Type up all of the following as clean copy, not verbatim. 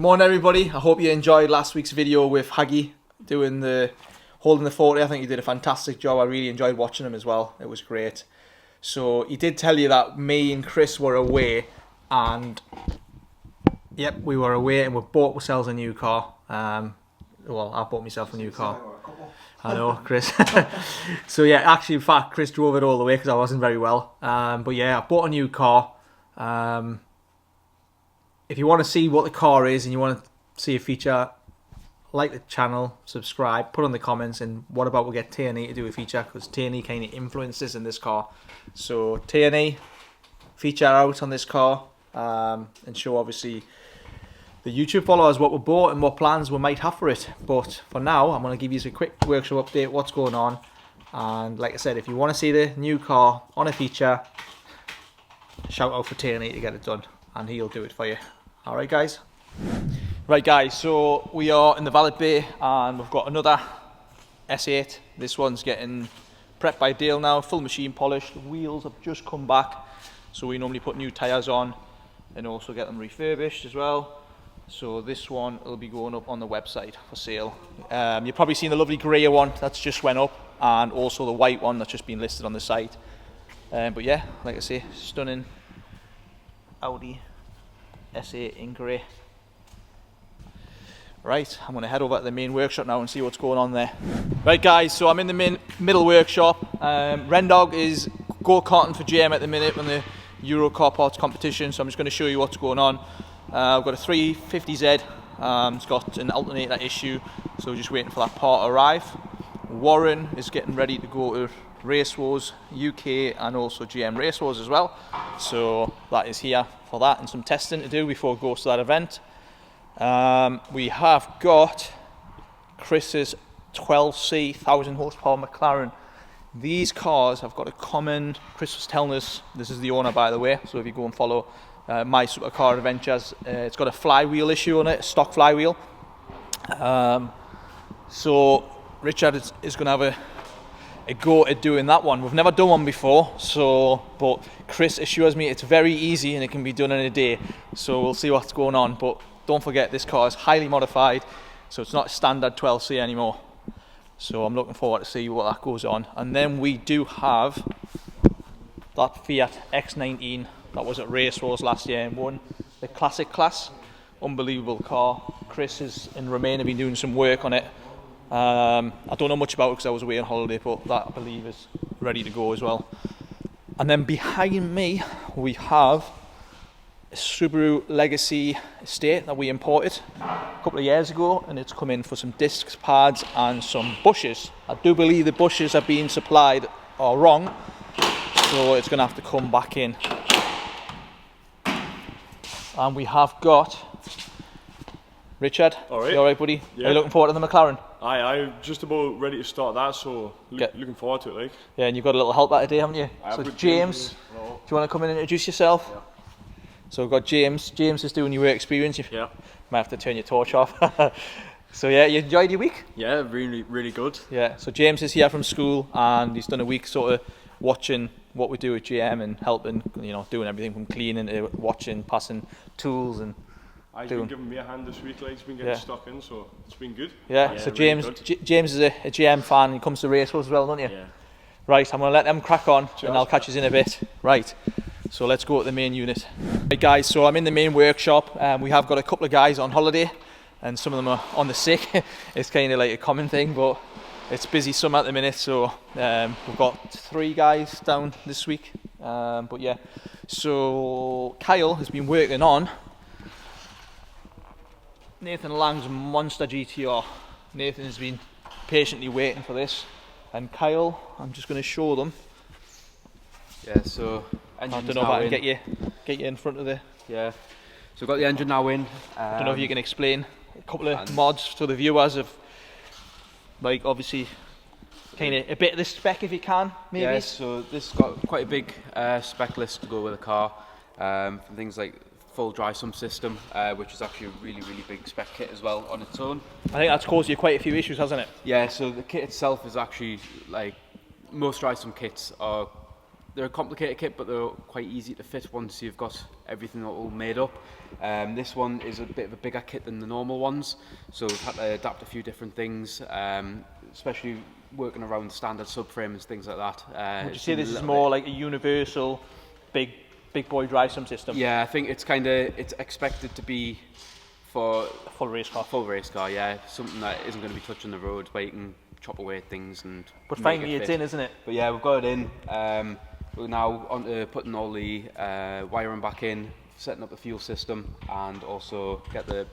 Morning everybody, I hope you enjoyed last week's video with Haggy doing holding the 40. I think he did a fantastic job. I really enjoyed watching him as well. It was great. So he did tell you that me and Chris were away, and yep, we were away and we bought ourselves a new car. Well, I bought myself a new car. I know, Chris. So yeah, actually in fact Chris drove it all the way because I wasn't very well. But yeah, I bought a new car. If you want to see what the car is and you want to see a feature, like the channel, subscribe, put in the comments, and what about we get T&E to do a feature, because T&E kind of influences in this car. So T&E feature out on this car, and show obviously the YouTube followers what we bought and what plans we might have for it. But for now, I'm going to give you a quick workshop update, what's going on. And like I said, if you want to see the new car on a feature, shout out for T&E to get it done, and he'll do it for you. Alright guys. Right guys, so we are in the valet bay and we've got another S8. This one's getting prepped by Dale now, full machine polished. The wheels have just come back, so we normally put new tyres on and also get them refurbished as well. So this one will be going up on the website for sale. You've probably seen the lovely grey one that's just went up, and also the white one that's just been listed on the site. But yeah, like I say, stunning Audi S8 in grey. Right, I'm going to head over to the main workshop now and see what's going on there. Right guys, so I'm in the middle workshop. Rendog is go-karting for GM at the minute on the Euro car parts competition, so I'm just going to show you what's going on. I've got a 350Z, it's got an alternator issue, so we're just waiting for that part to arrive. Warren is getting ready to go to RACEWARS UK and also GM RACEWARS as well, so that is here for that and some testing to do before it goes to that event. We have got Chris's 12C 1000 horsepower McLaren. These cars have got a common, Chris was telling us, this is the owner by the way, so if you go and follow My Supercar Adventures, it's got a flywheel issue on it, a stock flywheel. So Richard is going to have a go at doing that one. We've never done one before, but Chris assures me it's very easy and it can be done in a day, so we'll see what's going on. But don't forget, this car is highly modified, so it's not standard 12C anymore, so I'm looking forward to see what that goes on. And then we do have that Fiat X19 that was at RACEWARS last year and won the classic class. Unbelievable car. Chris is in Romania, been doing some work on it. I don't know much about it because I was away on holiday, but that I believe is ready to go as well. And then behind me we have a Subaru Legacy Estate that we imported a couple of years ago, and it's come in for some discs, pads and some bushes. I do believe the bushes are being supplied are wrong, so it's going to have to come back in. And we have got Richard. Alright. You alright buddy? Yeah. Are you looking forward to the McLaren? I'm just about ready to start that, so looking forward to it, like. Yeah, and you've got a little help that today, haven't you? So James, do you want to come in and introduce yourself? Yeah. So we've got James. James is doing your work experience. You Yeah. might have to turn your torch off. So yeah, you enjoyed your week? Yeah, really good. Yeah, so James is here from school and he's done a week sort of watching what we do at GM and helping, you know, doing everything from cleaning to watching, passing tools and He's been giving me a hand this week, like, he's been getting stuck in, so it's been good. Yeah, so James James is a GM fan, he comes to RACEWARS as well, don't you? Yeah. Right, I'm going to let them crack on. Cheers. And I'll catch you in a bit. Right, so let's go to the main unit. Right guys, so I'm in the main workshop. We have got a couple of guys on holiday and some of them are on the sick. It's kind of like a common thing, but it's busy summer at the minute, so we've got 3 guys down this week. But yeah, so Kyle has been working on Nathan Lang's Monster GTR. Nathan has been patiently waiting for this, and Kyle, I'm just going to show them. Yeah, so I don't know if I can get you in front of the. Yeah, so we've got the engine now in. I don't know if you can explain a couple of mods to the viewers of, like, obviously kind of a bit of the spec if you can, maybe. Yeah, so this has got quite a big spec list to go with the car, from things like full dry sump system, which is actually a really big spec kit as well on its own. I think that's caused you quite a few issues, hasn't it? Yeah, so the kit itself is actually, like, most dry sump kits are they're a complicated kit, but they're quite easy to fit once you've got everything all made up. This one is a bit of a bigger kit than the normal ones, so we've had to adapt a few different things, especially working around standard subframes, things like that. Would you say this is more like a universal big boy drive some system? Yeah, I think it's expected to be for A full race car. full race car, yeah. Something that isn't going to be touching the road, where you can chop away things and. But make finally it it's fit. in, isn't it? But yeah, we've got it in. We're now on to putting all the wiring back in, setting up the fuel system, and also get the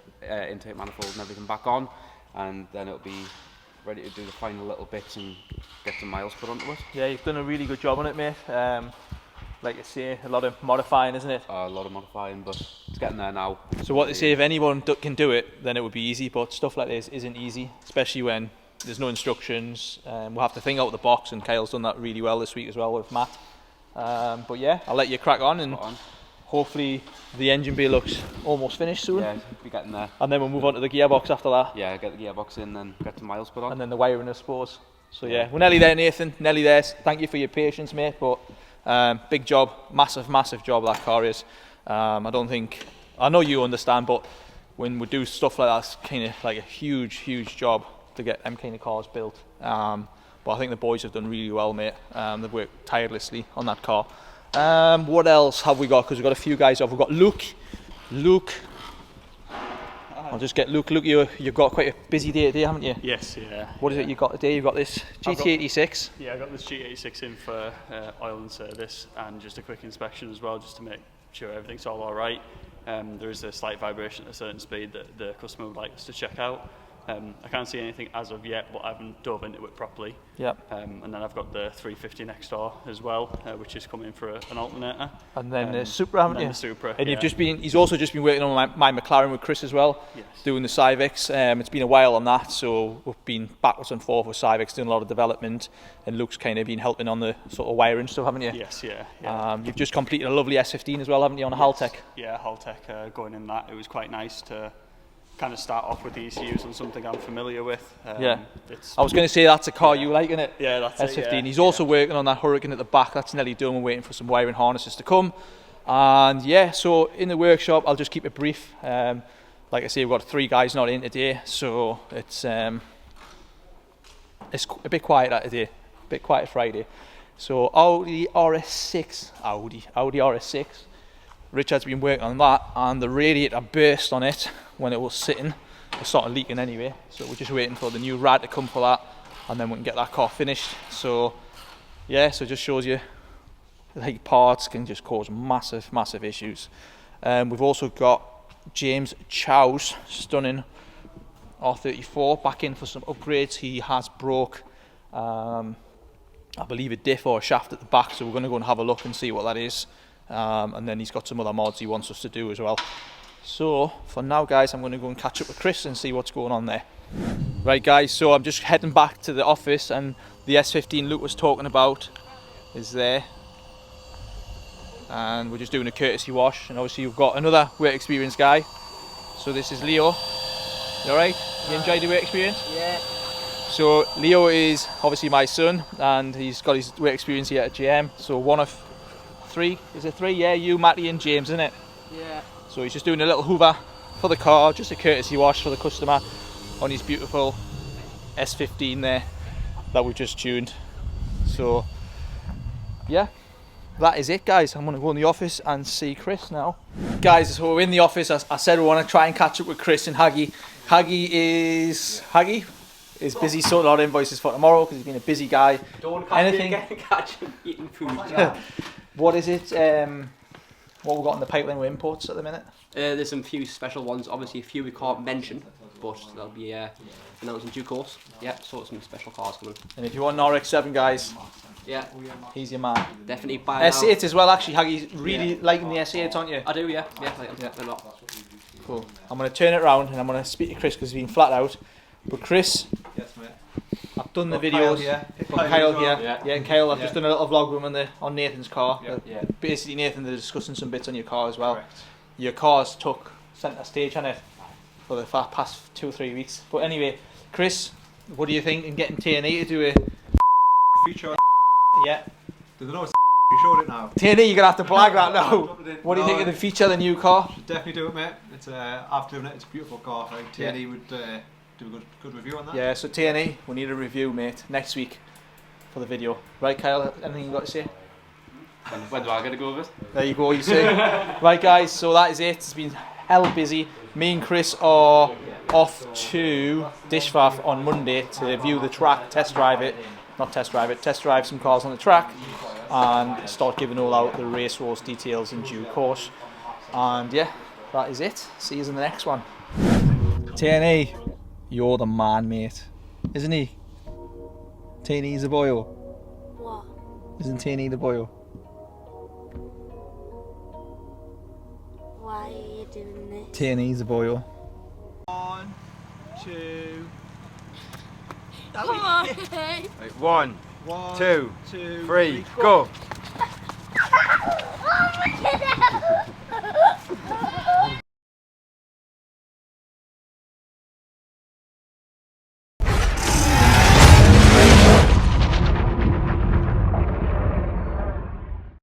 intake manifold and everything back on, and then it'll be ready to do the final little bits and get some miles put onto it. Yeah, you've done a really good job on it, mate. Like I say, a lot of modifying, isn't it? A lot of modifying, but it's getting there now. So what they say, if anyone can do it, then it would be easy, but stuff like this isn't easy, especially when there's no instructions. We'll have to think out of the box, and Kyle's done that really well this week as well with Matt. But yeah, I'll let you crack on, and hopefully the engine bay looks almost finished soon. Yeah, we're getting there. And then we'll move on to the gearbox after that. Yeah, get the gearbox in, then get some miles put on. And then the wiring, I suppose. So yeah, we're nearly there, Nathan, nearly there. Thank you for your patience, mate, but big job, massive job that car is. I know you understand, but when we do stuff like that, it's kind of like a huge job to get them kind of cars built. But I think the boys have done really well, mate. They've worked tirelessly on that car. What else have we got? Because we've got a few guys off. We've got Luke. I'll just get Luke. Luke, you've got quite a busy day today, haven't you? Yes, yeah. What is it you got today? You've got this GT86. Yeah, I got this GT86 in for oil and service and just a quick inspection as well, just to make sure everything's all right. There is a slight vibration at a certain speed that the customer would like us to check out. I can't see anything as of yet, but I haven't dove into it properly. Yep. And then I've got the 350 next door as well, which is coming for an alternator. And then the Supra, haven't you? The Supra, and yeah. he's also just been working on my McLaren with Chris as well, Yes. doing the Civics. It's been a while on that, so we've been backwards and forth with Civics, doing a lot of development, and Luke's kind of been helping on the sort of wiring stuff, haven't you? Yes, yeah. You've just completed a lovely S15 as well, haven't you, on a Haltech? Yeah, Haltech, going in that. It was quite nice to kind of start off with the ECUs on something I'm familiar with. Yeah. I was going to say that's a car you like, isn't it? Yeah, that's S15. it, yeah. He's also working on that Hurricane at the back. That's nearly done. We're waiting for some wiring harnesses to come. And yeah, so in the workshop, I'll just keep it brief. Like I say, we've got 3 guys not in today, so it's a bit quiet today. A bit quiet Friday. So Audi RS6. Richard's been working on that, and the radiator burst on it when it was sitting. It started leaking anyway, so we're just waiting for the new rad to come for that, and then we can get that car finished. So yeah, so it just shows you like parts can just cause massive issues. We've also got James Chow's stunning R34 back in for some upgrades. He has broke I believe a diff or a shaft at the back, so we're going to go and have a look and see what that is. And then he's got some other mods he wants us to do as well. So for now, guys, I'm going to go and catch up with Chris and see what's going on there. Right, guys, so I'm just heading back to the office, and the S15 Luke was talking about is there, and we're just doing a courtesy wash. And obviously you've got another work experience guy, so this is Leo. You alright? You enjoyed the work experience? Yeah. So Leo is obviously my son, and he's got his work experience here at GM. So one of 3, is it 3? Yeah, you, Matty and James, isn't it? Yeah. So he's just doing a little hoover for the car, just a courtesy wash for the customer on his beautiful S15 there that we just tuned. So yeah, that is it, guys. I'm going to go in the office and see Chris now. Guys, so we're in the office. I said we want to try and catch up with Chris and Haggy. Haggy is busy sorting out invoices for tomorrow because he's been a busy guy. Don't catch him eating food. What is it? What we've got in the pipeline with imports at the minute? There's some few special ones. Obviously, a few we can't mention, but they'll be announced in due course. Yeah, so some special cars coming. And if you want an RX-7, guys, yeah, he's your man. definitely buy it. S8 as well, actually. Haggy's really liking the S8, aren't you? I do, yeah, like a lot. Cool. I'm going to turn it around and I'm going to speak to Chris because he's been flat out. But Chris, Yes, mate. I've done the Got videos. Kyle here. Got Kyle here. Yeah. And Kyle, I've Yeah. just done a little vlog with him on Nathan's car. Yeah. Basically, Nathan, they're discussing some bits on your car as well. Correct. Your car's took centre stage, hasn't it, for the past 2 or 3 weeks. But anyway, Chris, what do you think in getting T&E to do a... Feature. Yeah. There's no You showed it now. Tierney, you're gonna have to blag that now. What do you think of the feature of the new car? Should definitely do it, mate. It's after doing it, it's a beautiful car. I think Tierney would do a good review on that. Yeah, so Tierney, we need a review, mate, next week for the video. Right, Kyle, anything you got to say? When do I get to go with it? There you go, you say. Right, guys, so that is it. It's been hell busy. Me and Chris are off to Dishfaff on Monday to view the track, test drive some cars on the track, and start giving all out the race wars details in due course. And yeah, that is it. See you in the next one. Tierney, you're the man, mate. Isn't he? Tierney's the boyo. What? Isn't Tierney the boyo? Why are you doing this? Tierney's the boyo. 1, 2. Come on. Right, 1, 2, 3, go.